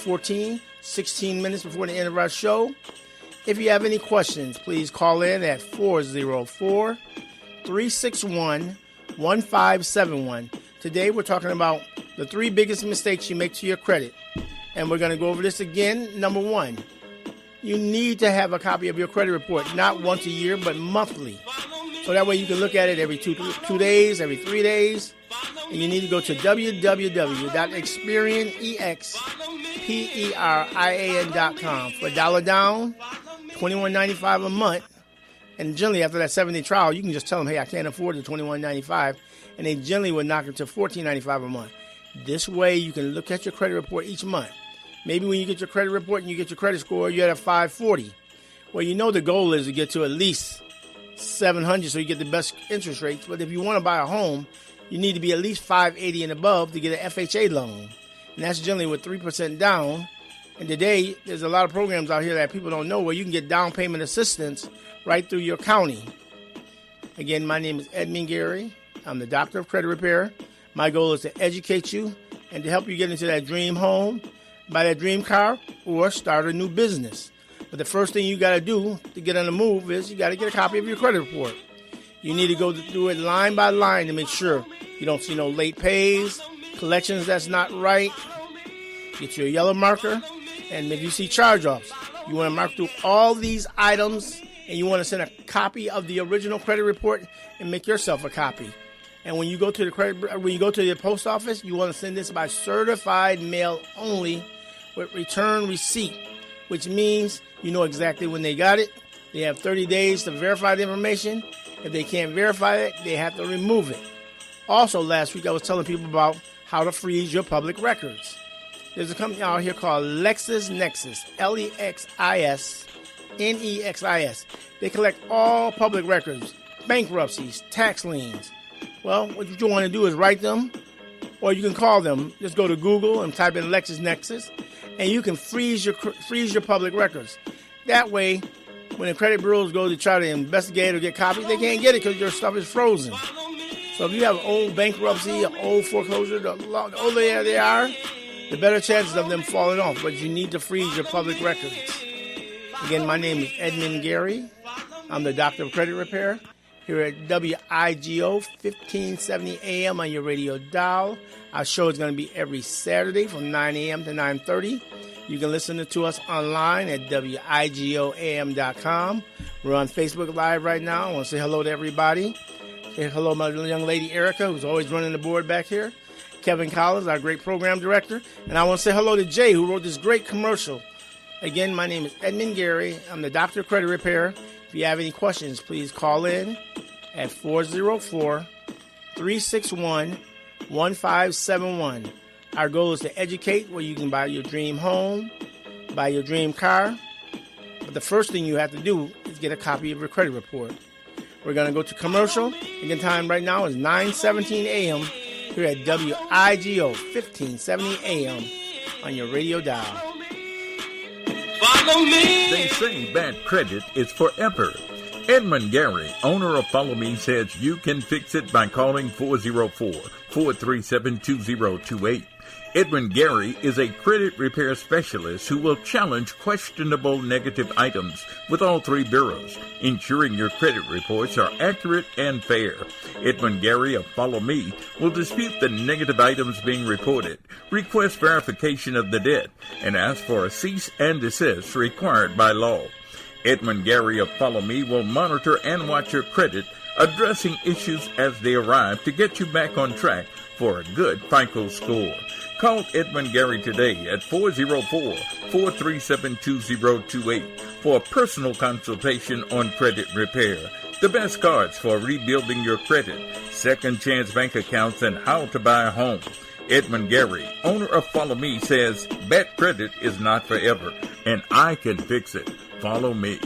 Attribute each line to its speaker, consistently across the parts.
Speaker 1: 16 minutes before the end of our show. If you have any questions, please call in at 404-361-1571. Today we're talking about the 3 biggest mistakes you make to your credit. And we're going to go over this again. Number 1, you need to have a copy of your credit report, not once a year, but monthly. So that way you can look at it every 2 days, every 3 days. And you need to go to www.experian.com for $1 down, $21.95 a month. And generally after that 7-day trial, you can just tell them, hey, I can't afford the $21.95. And they generally will knock it to $14.95 a month. This way you can look at your credit report each month. Maybe when you get your credit report and you get your credit score, you're at a 540. Well, you know the goal is to get to at least 700 so you get the best interest rates. But if you want to buy a home, you need to be at least 580 and above to get an FHA loan. And that's generally with 3% down. And today, there's a lot of programs out here that people don't know where you can get down payment assistance right through your county. Again, my name is Edmund Gary. I'm the doctor of credit repair. My goal is to educate you and to help you get into that dream home, buy that dream car, or start a new business. But the first thing you got to do to get on the move is you got to get a copy of your credit report. You need to go through it line by line to make sure you don't see no late pays, collections that's not right. Get your yellow marker, and if you see charge-offs, you want to mark through all these items, and you want to send a copy of the original credit report and make yourself a copy. And when you go to the post office, you want to send this by certified mail only with return receipt, which means you know exactly when they got it. They have 30 days to verify the information. If they can't verify it, they have to remove it. Also, last week I was telling people about how to freeze your public records. There's a company out here called LexisNexis, LexisNexis. They collect all public records, bankruptcies, tax liens. Well, what you want to do is write them, or you can call them. Just go to Google and type in LexisNexis, and you can freeze your public records. That way, when the credit bureaus go to try to investigate or get copies, they can't get it because your stuff is frozen. So if you have old bankruptcy, old foreclosure, the older they are, the better chances of them falling off. But you need to freeze your public records. Again, my name is Edmund Gary. I'm the doctor of credit repair here at WIGO 1570 AM on your radio dial. Our show is going to be every Saturday from 9 a.m. to 9:30. You can listen to us online at WIGOAM.com. We're on Facebook Live right now. I want to say hello to everybody. Say hello to my young lady Erica, who's always running the board back here. Kevin Collins, our great program director. And I want to say hello to Jay, who wrote this great commercial. Again, my name is Edmund Gary. I'm the doctor of credit repair. If you have any questions, please call in at 404-361-1571. Our goal is to educate where you can buy your dream home, buy your dream car. But the first thing you have to do is get a copy of your credit report. We're going to go to commercial. Again, time right now is 9:17 a.m. here at WIGO 1570 AM on your radio dial.
Speaker 2: Follow me.
Speaker 3: They say bad credit is forever. Edmund Gary, owner of Follow Me, says you can fix it by calling 404-437-2028. Edmund Gary is a credit repair specialist who will challenge questionable negative items with all 3 bureaus, ensuring your credit reports are accurate and fair. Edmund Gary of Follow Me will dispute the negative items being reported, request verification of the debt, and ask for a cease and desist required by law. Edmund Gary of Follow Me will monitor and watch your credit, addressing issues as they arrive to get you back on track for a good FICO score. Call Edmund Gary today at 404-437-2028 for a personal consultation on credit repair, the best cards for rebuilding your credit, second chance bank accounts, and how to buy a home. Edmund Gary, owner of Follow Me, says bad credit is not forever, and I can fix it. Follow me.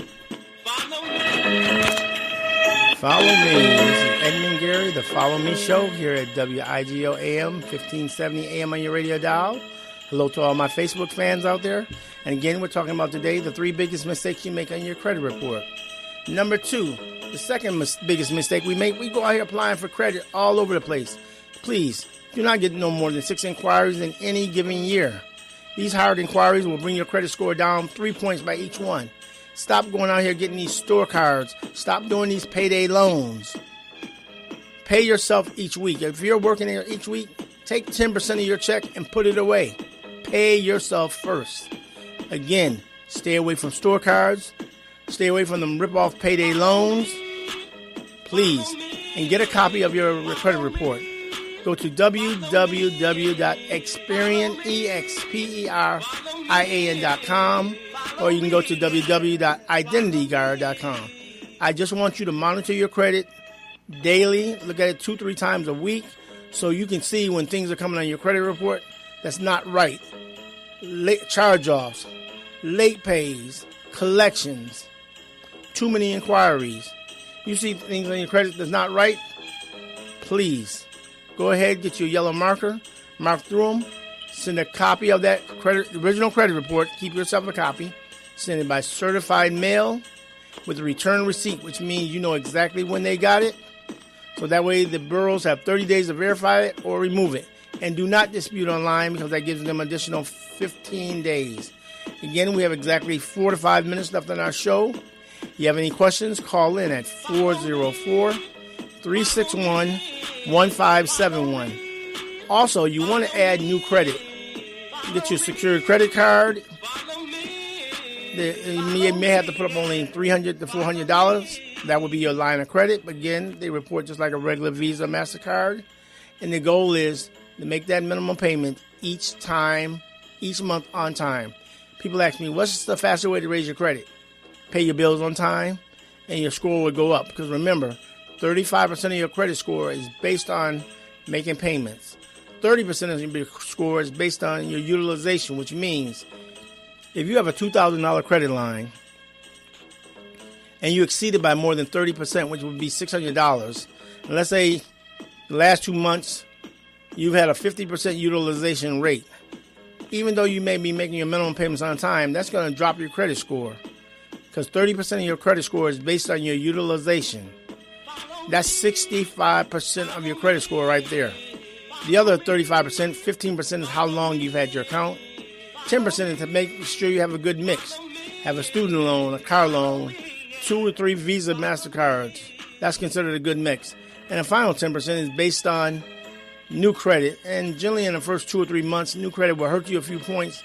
Speaker 1: Follow me. This is Edmund Gary, the Follow Me Show here at WIGO AM 1570 AM on your radio dial. Hello to all my Facebook fans out there. And again, we're talking about today the 3 biggest mistakes you make on your credit report. Number 2, the second biggest mistake we make, we go out here applying for credit all over the place. Please, do not get no more than 6 inquiries in any given year. These hard inquiries will bring your credit score down 3 points by each one. Stop going out here getting these store cards. Stop doing these payday loans. Pay yourself each week. If you're working here each week, take 10% of your check and put it away. Pay yourself first. Again, stay away from store cards. Stay away from them rip-off payday loans. Please. And get a copy of your credit report. Go to www.experian.com or you can go to www.identityguard.com. I just want you to monitor your credit daily. Look at it 2-3 times a week so you can see when things are coming on your credit report that's not right. Late charge-offs, late pays, collections, too many inquiries. You see things on your credit that's not right? Please go ahead, get your yellow marker, mark through them, send a copy of that original credit report, keep yourself a copy, send it by certified mail with a return receipt, which means you know exactly when they got it. So that way the bureaus have 30 days to verify it or remove it. And do not dispute online because that gives them additional 15 days. Again, we have exactly 4 to 5 minutes left on our show. If you have any questions, call in at 404-361-1571. Also, you want to add new credit. Get your secured credit card. You may have to put up only $300 to $400. That would be your line of credit. But again, they report just like a regular Visa, MasterCard. And the goal is to make that minimum payment each month on time. People ask me, what's the fastest way to raise your credit? Pay your bills on time, and your score will go up. Because remember, 35% of your credit score is based on making payments. 30% of your score is based on your utilization, which means if you have a $2,000 credit line and you exceed it by more than 30%, which would be $600, and let's say the last 2 months you've had a 50% utilization rate, even though you may be making your minimum payments on time, that's going to drop your credit score because 30% of your credit score is based on your utilization. That's 65% of your credit score right there. The other 35%, 15% is how long you've had your account. 10% is to make sure you have a good mix. Have a student loan, a car loan, 2 or 3 Visa, MasterCards. That's considered a good mix. And the final 10% is based on new credit. And generally in the first 2 or 3 months, new credit will hurt you a few points.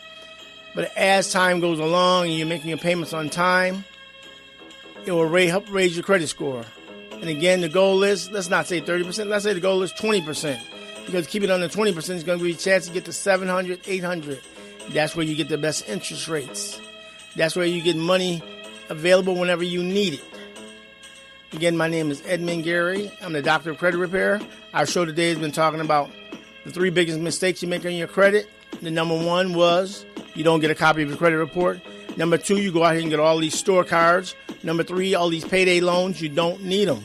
Speaker 1: But as time goes along and you're making your payments on time, it will help raise your credit score. And again, the goal is, let's not say 30%, let's say the goal is 20%. Because keep it under 20% is going to give you a chance to get to 700, 800. That's where you get the best interest rates. That's where you get money available whenever you need it. Again, my name is Edmund Gary. I'm the Doctor of Credit Repair. Our show today has been talking about the 3 biggest mistakes you make on your credit. The number 1 was you don't get a copy of your credit report. Number 2, you go out here and get all these store cards. Number 3, all these payday loans, you don't need them.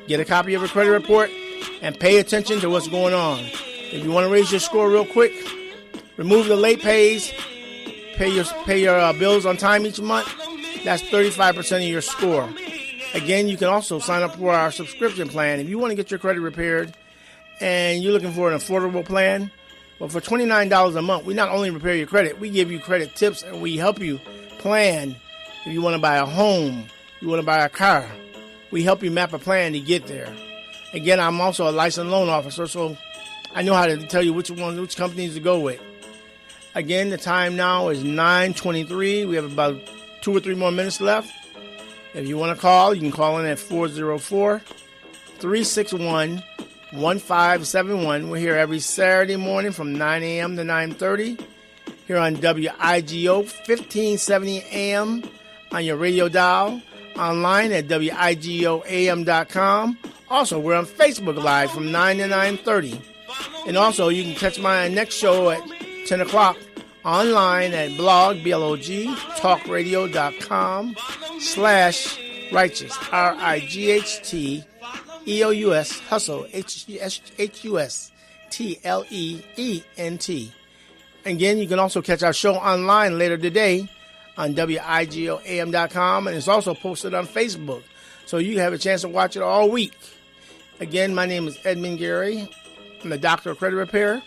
Speaker 1: Get a copy of your credit report and pay attention to what's going on. If you want to raise your score real quick, remove the late pays, pay your bills on time each month. That's 35% of your score. Again, you can also sign up for our subscription plan. If you want to get your credit repaired and you're looking for an affordable plan, well, for $29 a month, we not only repair your credit, we give you credit tips and we help you plan. If you want to buy a home, you want to buy a car, we help you map a plan to get there. Again, I'm also a licensed loan officer, so I know how to tell you which companies to go with. Again, the time now is 9:23. We have about 2 or 3 more minutes left. If you want to call, you can call in at 404-361-1571. We're here every Saturday morning from 9 a.m. to 9:30 here on WIGO 1570 AM on your radio dial, online at wigoam.com. Also, we're on Facebook Live from 9 to 9:30. And also, you can catch my next show at 10 o'clock online at blogtalkradio.com/righteous, RIGHTEOUS, hustle, HUSTLEENT. Again, you can also catch our show online later today on wigoam.com, and it's also posted on Facebook, so you have a chance to watch it all week. Again, my name is Edmund Gary. I'm the Doctor of Credit Repair.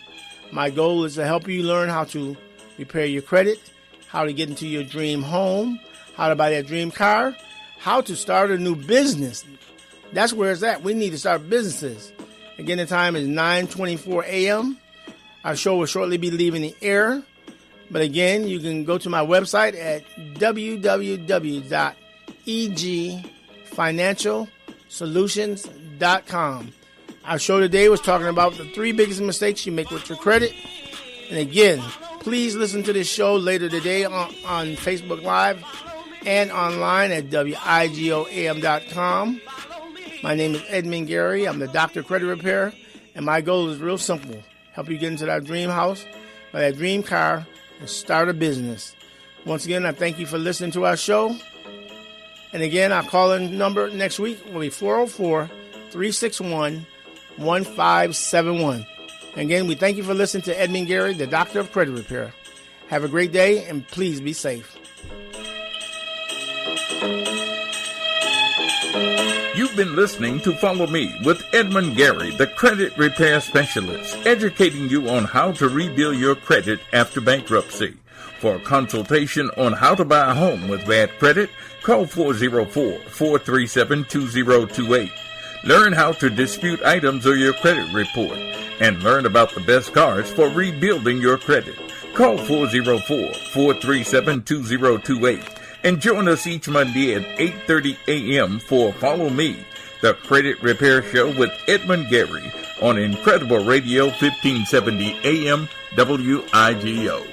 Speaker 1: My goal is to help you learn how to repair your credit, how to get into your dream home, how to buy that dream car, how to start a new business. That's where it's at. We need to start businesses. Again, the time is 9:24 a.m. Our show will shortly be leaving the air. But again, you can go to my website at www.egfinancialsolutions.com. Our show today was talking about the 3 biggest mistakes you make with your credit. And again, please listen to this show later today on Facebook Live and online at wigoam.com. My name is Edmund Gary. I'm the Doctor of Credit Repair, and my goal is real simple. Help you get into that dream house, buy that dream car, and start a business. Once again, I thank you for listening to our show. And again, our call-in number next week will be 404-361-1571. Again, we thank you for listening to Edmund Gary, the Doctor of Credit Repair. Have a great day, and please be safe.
Speaker 3: You've been listening to Follow Me with Edmund Gary, the Credit Repair Specialist, educating you on how to rebuild your credit after bankruptcy. For a consultation on how to buy a home with bad credit, call 404-437-2028. Learn how to dispute items on your credit report and learn about the best cars for rebuilding your credit. Call 404-437-2028. And join us each Monday at 8:30 a.m. for Follow Me, the Credit Repair Show with Edmund Gary on Incredible Radio 1570 AM WIGO.